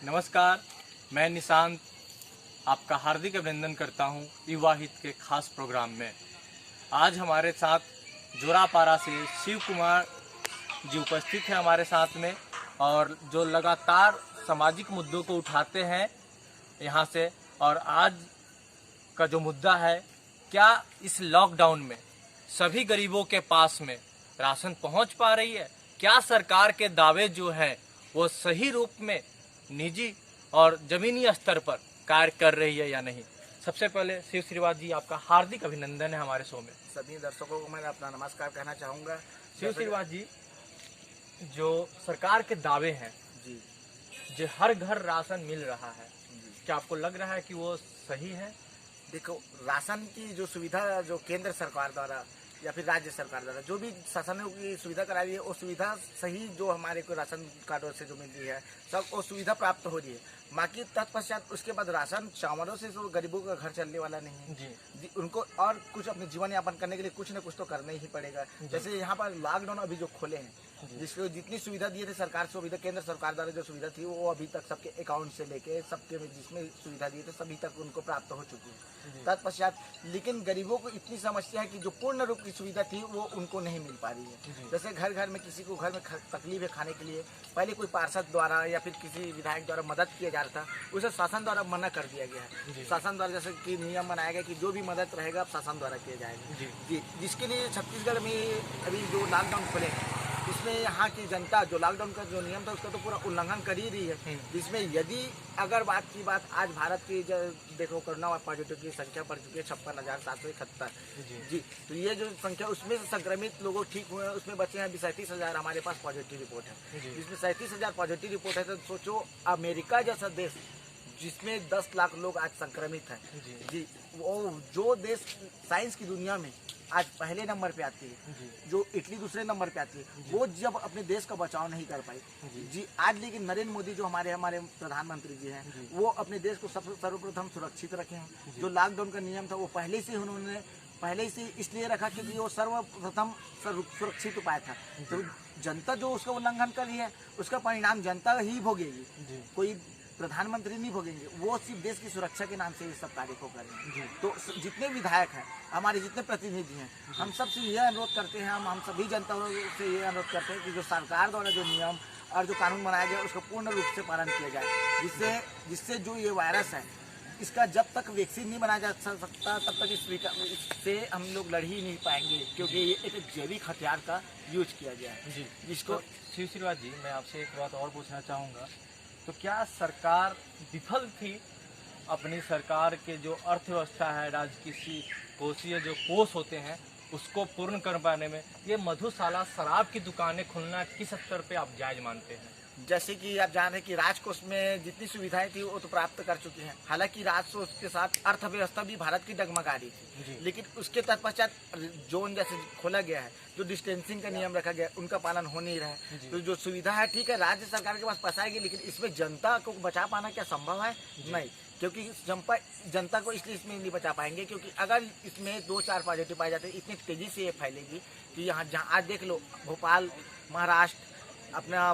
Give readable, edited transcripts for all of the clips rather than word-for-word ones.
नमस्कार, मैं निशांत आपका हार्दिक अभिनंदन करता हूं युवा हित के खास प्रोग्राम में। आज हमारे साथ जोरापारा से शिव कुमार जी उपस्थित हैं हमारे साथ में, और जो लगातार सामाजिक मुद्दों को उठाते हैं यहां से। और आज का जो मुद्दा है, क्या इस लॉकडाउन में सभी गरीबों के पास में राशन पहुंच पा रही है? क्या सरकार के दावे जो हैं वो सही रूप में निजी और जमीनी स्तर पर कार्य कर रही है या नहीं? सबसे पहले शिव श्रीवास जी, आपका हार्दिक अभिनंदन है हमारे शो में। सभी दर्शकों को मैं अपना नमस्कार कहना चाहूँगा। शिव श्रीवास जी, जो सरकार के दावे हैं जी जो हर घर राशन मिल रहा है, क्या आपको लग रहा है कि वो सही है? देखो, राशन की जो सुविधा जो केंद्र सरकार द्वारा या फिर राज्य सरकार द्वारा जो भी शासनों की सुविधा करा रही है, वो सुविधा सही जो हमारे को राशन कार्डों से जो मिल रही है, सब वो सुविधा प्राप्त हो रही है। बाकी तत्पश्चात उसके बाद राशन चावलों से जो गरीबों का घर चलने वाला नहीं है जी, उनको और कुछ अपने जीवन यापन करने के लिए कुछ न कुछ तो करना ही पड़ेगा। जैसे यहाँ पर लॉकडाउन अभी जो खोले हैं, जिसको जितनी सुविधा दिए थे सरकार सुविधा, केंद्र सरकार द्वारा जो सुविधा थी वो अभी तक सबके अकाउंट से लेके सबके जिसमें सुविधा दिए थे सभी तक उनको प्राप्त हो चुकी है। तत्पश्चात लेकिन गरीबों को इतनी समस्या है कि जो पूर्ण रूप की सुविधा थी वो उनको नहीं मिल पा रही है। जैसे घर घर में किसी को घर में तकलीफ है खाने के लिए, पहले कोई पार्षद द्वारा या फिर किसी विधायक द्वारा मदद किया जा रहा था, उसे शासन द्वारा मना कर दिया गया है। शासन द्वारा जैसे कि नियम बनाया गया कि जो भी मदद रहेगा शासन द्वारा किया जाएगा जी। जिसके लिए छत्तीसगढ़ में अभी जो लॉकडाउन खुले, इसमें यहाँ की जनता जो लॉकडाउन का जो नियम था उसका तो पूरा उल्लंघन कर ही रही है। जिसमें यदि अगर बात की बात आज भारत की देखो कोरोना पॉजिटिव की संख्या बढ़ चुकी है 56,771 जी। तो ये जो संख्या उसमें संक्रमित लोगों ठीक हुए हैं, उसमें बचे हैं 37,000 हमारे पास पॉजिटिव रिपोर्ट है। जिसमें 37,000 पॉजिटिव रिपोर्ट है, तो सोचो अमेरिका जैसा देश जिसमें 10 लाख लोग आज संक्रमित हैं जी, वो जो देश साइंस की दुनिया में आज पहले नंबर पे आती है, जो इटली दूसरे नंबर पे आती है, वो जब अपने देश का बचाव नहीं कर पाई जी। आज लेकिन नरेंद्र मोदी जो हमारे प्रधानमंत्री जी हैं, वो अपने देश को सर्वप्रथम सुरक्षित रखे हैं। जो लॉकडाउन का नियम था वो पहले से इसलिए रखा क्योंकि वो सर्वप्रथम सुरक्षित उपाय था। तो जनता जो उसका उल्लंघन कर रही है उसका परिणाम जनता ही भोगेगी, कोई प्रधानमंत्री नहीं भोगेंगे। वो सिर्फ देश की सुरक्षा के नाम से इस सब कार्य को कर रहे हैं। तो जितने विधायक हैं, हमारे जितने प्रतिनिधि हैं, हम सबसे ये अनुरोध करते हैं, हम सभी जनता से ये अनुरोध करते हैं कि जो सरकार द्वारा जो नियम और जो कानून बनाया गया उसका पूर्ण रूप से पालन किया जाए, जिससे जो ये वायरस है इसका जब तक वैक्सीन नहीं बनाया जा सकता तब तक इससे हम लोग लड़ ही नहीं पाएंगे, क्योंकि ये एक जैविक हथियार का यूज किया गया है जिसको। शिव श्रीवास जी, मैं आपसे एक बात और पूछना चाहूँगा, तो क्या सरकार विफल थी अपनी सरकार के जो अर्थव्यवस्था है, राजकीय कोषीय जो कोष होते हैं उसको पूर्ण कर पाने में? ये मधुशाला शराब की दुकानें खुलना किस स्तर पे आप जायज मानते हैं? जैसे कि आप जान रहे हैं कि राजकोष में जितनी सुविधाएं थी वो तो प्राप्त कर चुकी हैं। हालांकि राजकोष के साथ अर्थव्यवस्था भी भारत की डगमगा रही थी, लेकिन उसके तत्पश्चात जोन जैसे खोला गया है, जो डिस्टेंसिंग का नियम रखा गया है, उनका पालन हो नहीं रहा है। तो जो सुविधा है ठीक है, राज्य सरकार के पास पैसा आएगी, लेकिन इसमें जनता को बचा पाना क्या संभव है? नहीं, क्योंकि जनता को इसलिए इसमें नहीं बचा पाएंगे क्योंकि अगर इसमें 2-4 पॉजिटिव पाए जाते हैं, इतनी तेजी से ये फैलेगी कि यहाँ जहाँ आज देख लो भोपाल, महाराष्ट्र, अपना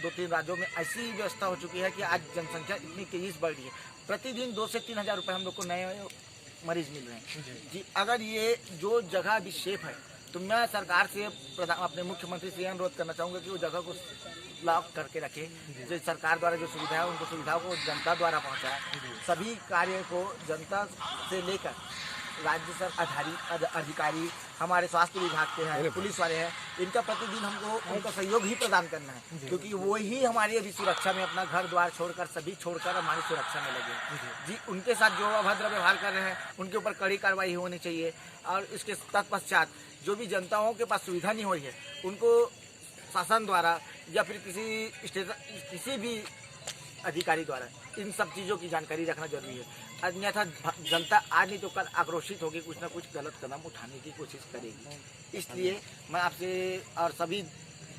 2-3 राज्यों में ऐसी व्यवस्था हो चुकी है कि आज जनसंख्या इतनी तेजी से बढ़ रही है। प्रतिदिन 2 से 3 हज़ार रुपये हम लोग को नए मरीज मिल रहे हैं जी। अगर ये जो जगह अभी सेफ है, तो मैं सरकार से अपने मुख्यमंत्री से अनुरोध करना चाहूँगा कि वो जगह को लॉक करके रखे। जो सरकार द्वारा जो सुविधा है उनको सुविधाओं को जनता द्वारा पहुँचाए। सभी कार्य को जनता से लेकर राज्य सर अधिकारी, हमारे स्वास्थ्य विभाग के हैं, पुलिस वाले हैं, इनका प्रतिदिन हमको उनका सहयोग ही प्रदान करना है, क्योंकि वो ही हमारी अभी सुरक्षा में अपना घर द्वार छोड़कर सभी छोड़कर हमारी सुरक्षा में लगे जी। उनके साथ जो अभद्र व्यवहार कर रहे हैं उनके ऊपर कड़ी कार्रवाई होनी चाहिए। और इसके तत्पश्चात जो भी जनताओं के पास सुविधा नहीं हुई है उनको शासन द्वारा या फिर किसी भी अधिकारी द्वारा इन सब चीज़ों की जानकारी रखना जरूरी है। अन्यथा जनता आज नहीं तो कल आक्रोशित होकर कुछ ना कुछ गलत कदम उठाने की कोशिश करेगी। इसलिए मैं आपसे और सभी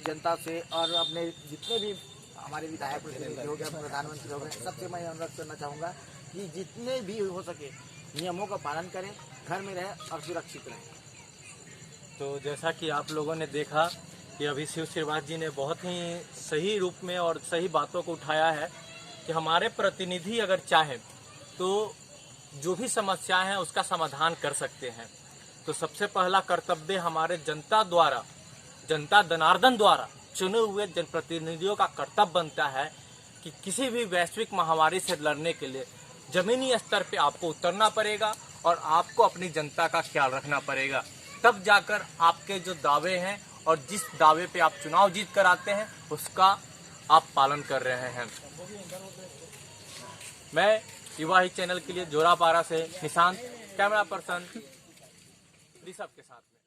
जनता से और अपने जितने भी हमारे विधायक प्रतिनिधि हो गए, प्रधानमंत्री हो गए, सबसे मैं अनुरोध करना चाहूँगा कि जितने भी हो सके नियमों का पालन करें, घर में रहें और सुरक्षित रहें। तो जैसा कि आप लोगों ने देखा कि अभी शिव श्रीवास जी ने बहुत ही सही रूप में और सही बातों को उठाया है कि हमारे प्रतिनिधि अगर चाहें तो जो भी समस्याएं हैं उसका समाधान कर सकते हैं। तो सबसे पहला कर्तव्य हमारे जनता द्वारा, जनता जनार्दन द्वारा चुने हुए जनप्रतिनिधियों का कर्तव्य बनता है कि किसी भी वैश्विक महामारी से लड़ने के लिए जमीनी स्तर पे आपको उतरना पड़ेगा और आपको अपनी जनता का ख्याल रखना पड़ेगा। तब जाकर आपके जो दावे हैं और जिस दावे पे आप चुनाव जीत कर आते हैं उसका आप पालन कर रहे हैं। मैं युवा हित चैनल के लिए जोरापारा से निशांत, कैमरा पर्सन ऋषभ के साथ में।